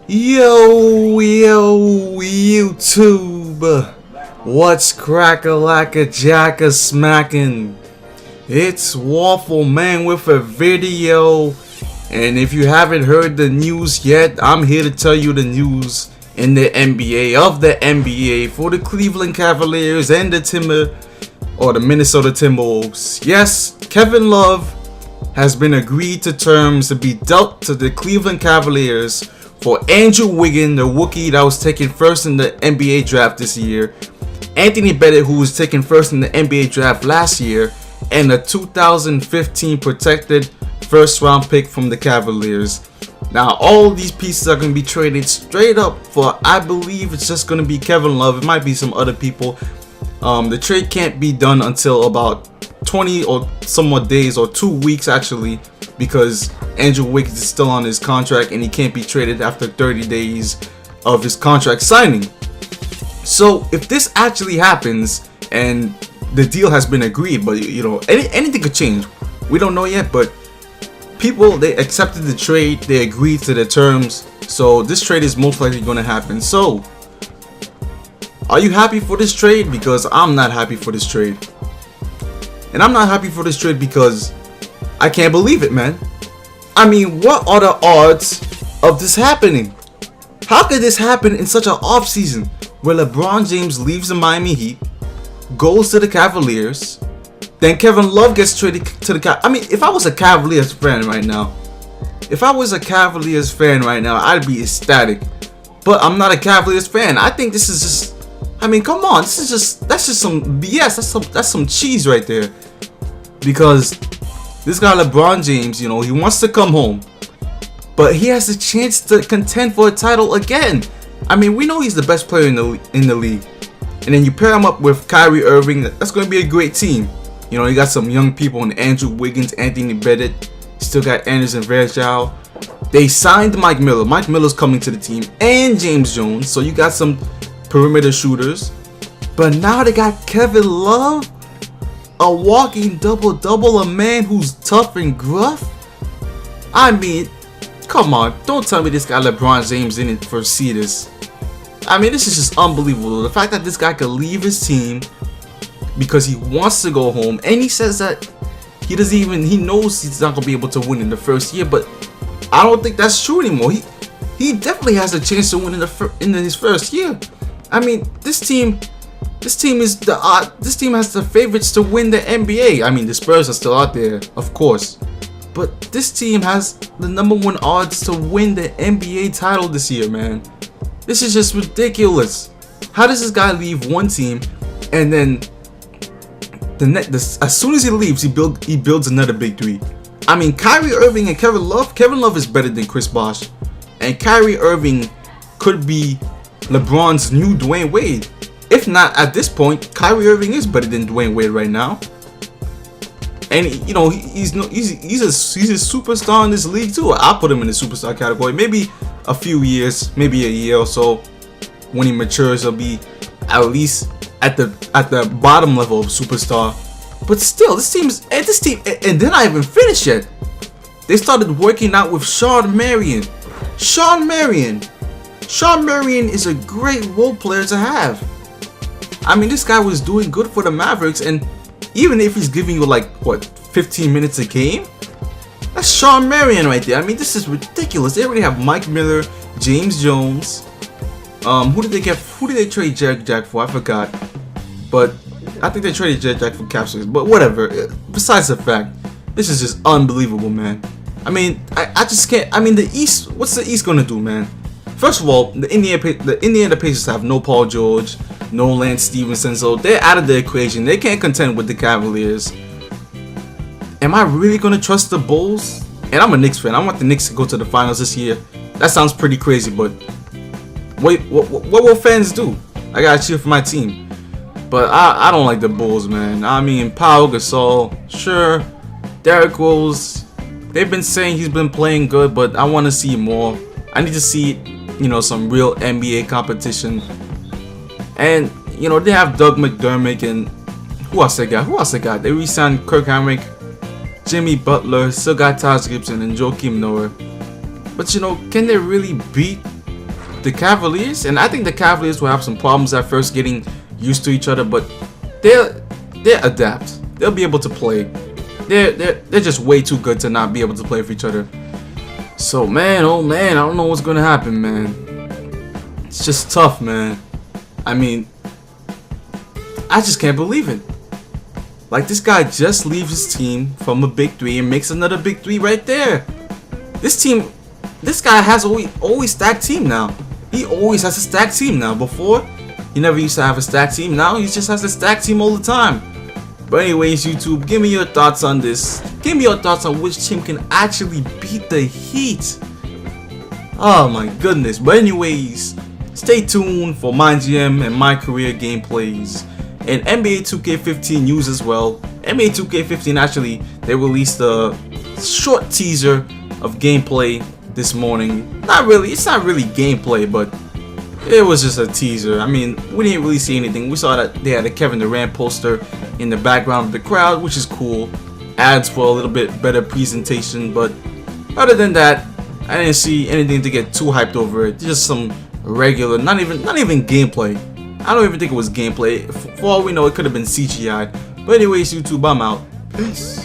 Yo, YouTube! What's crack-a-lack-a-jack-a smacking? It's Waffle Man with a video, and if you haven't heard the news yet, I'm here to tell you the news in the NBA for the Cleveland Cavaliers and the Minnesota Timberwolves. Yes, Kevin Love has been agreed to terms to be dealt to the Cleveland Cavaliers for Andrew Wiggins, the rookie that was taken first in the NBA draft this year, Anthony Bennett, who was taken first in the NBA draft last year, and a 2015 protected first round pick from the Cavaliers. Now all of these pieces are going to be traded straight up for, I believe it's just going to be Kevin Love. It might be some other people. The trade can't be done until about 20 or somewhat days, or 2 weeks actually, because Andrew Wiggins is still on his contract and he can't be traded after 30 days of his contract signing. So if this actually happens and the deal has been agreed, but you know, anything could change, we don't know yet, but people, they accepted the trade, they agreed to the terms, so this trade is most likely going to happen. So are you happy for this trade? Because I'm not happy for this trade. And I'm not happy for this trade because I can't believe it, man. I mean, what are the odds of this happening? How could this happen in such an off season where LeBron James leaves the Miami Heat, goes to the Cavaliers, then Kevin Love gets traded to the Cavaliers? I mean, if I was a Cavaliers fan right now, I'd be ecstatic. But I'm not a Cavaliers fan. I think this is just, I mean, come on, that's just some BS. That's some cheese right there. Because this guy LeBron James, you know, he wants to come home, but he has a chance to contend for a title again. I mean, we know he's the best player in the league, and then you pair him up with Kyrie Irving. That's going to be a great team. You know, you got some young people in Andrew Wiggins, Anthony Bennett, still got Anderson Varejao. They signed Mike Miller. Mike Miller's coming to the team, and James Jones. So you got some perimeter shooters. But now they got Kevin Love, a walking double-double, a man who's tough and gruff. I mean, come on, don't tell me this guy LeBron James didn't foresee this. I mean, this is just unbelievable. The fact that this guy could leave his team because he wants to go home, and he says that he knows he's not gonna be able to win in the first year, but I don't think that's true anymore. He definitely has a chance to win in his first year. I mean, this team has the favorites to win the NBA. I mean, the Spurs are still out there, of course, but this team has the #1 odds to win the NBA title this year, man. This is just ridiculous. How does this guy leave one team and then as soon as he leaves, he builds another big three? I mean, Kyrie Irving and Kevin Love is better than Chris Bosh, and Kyrie Irving could be LeBron's new Dwayne Wade. If not, at this point, Kyrie Irving is better than Dwayne Wade right now. And you know, he's a superstar in this league too. I'll put him in the superstar category. Maybe a few years, maybe a year or so, when he matures, he'll be at least at the bottom level of superstar. But still, this team, and they're not even finished yet. They started working out with Sean Marion. Sean Marion is a great role player to have. I mean, this guy was doing good for the Mavericks, and even if he's giving you like, what, 15 minutes a game, that's Sean Marion right there. I mean, this is ridiculous. They already have Mike Miller, James Jones. Who did they trade Jack for? I forgot. But I think they traded Jack for Capsules. But whatever. Besides the fact, this is just unbelievable, man. I mean, I just can't. I mean, the East. What's the East gonna do, man? First of all, the Indiana Pacers have no Paul George, no Lance Stevenson, so they're out of the equation. They can't contend with the Cavaliers. Am I really gonna trust the Bulls? And I'm a Knicks fan. I want the Knicks to go to the finals this year. That sounds pretty crazy, but wait, what will fans do? I gotta cheer for my team. But I don't like the Bulls, man. I mean, Pau Gasol, sure. Derrick Rose, they've been saying he's been playing good, but I want to see more. I need to see, you know, some real NBA competition. And you know, they have Doug McDermott, and who else they got? They re-signed Kirk Hamrick, Jimmy Butler, still got Taj Gibson and Joakim Noah. But you know, can they really beat the Cavaliers, and I think the Cavaliers will have some problems at first getting used to each other, but they'll adapt. They'll be able to play. They're just way too good to not be able to play with each other. So man, oh man, I don't know what's gonna happen, man. It's just tough, man. I mean, I just can't believe it. Like, this guy just leaves his team from a big three and makes another big three right there. This guy has always stacked team now. He always has a stacked team now. Before, he never used to have a stacked team. Now he just has a stacked team all the time. But anyways, YouTube, give me your thoughts on this. Give me your thoughts on which team can actually beat the Heat. Oh my goodness. But anyways, stay tuned for my GM and my career gameplays and NBA 2K15 news as well. NBA 2K15 actually, they released a short teaser of gameplay this morning. It's not really gameplay, but it was just a teaser. I mean, we didn't really see anything. We saw that they had a Kevin Durant poster in the background of the crowd, which is cool. Adds for a little bit better presentation, but other than that, I didn't see anything to get too hyped over it. Just some regular, not even gameplay. I don't even think it was gameplay. For all we know, it could have been CGI. But anyways, YouTube, I'm out. Peace.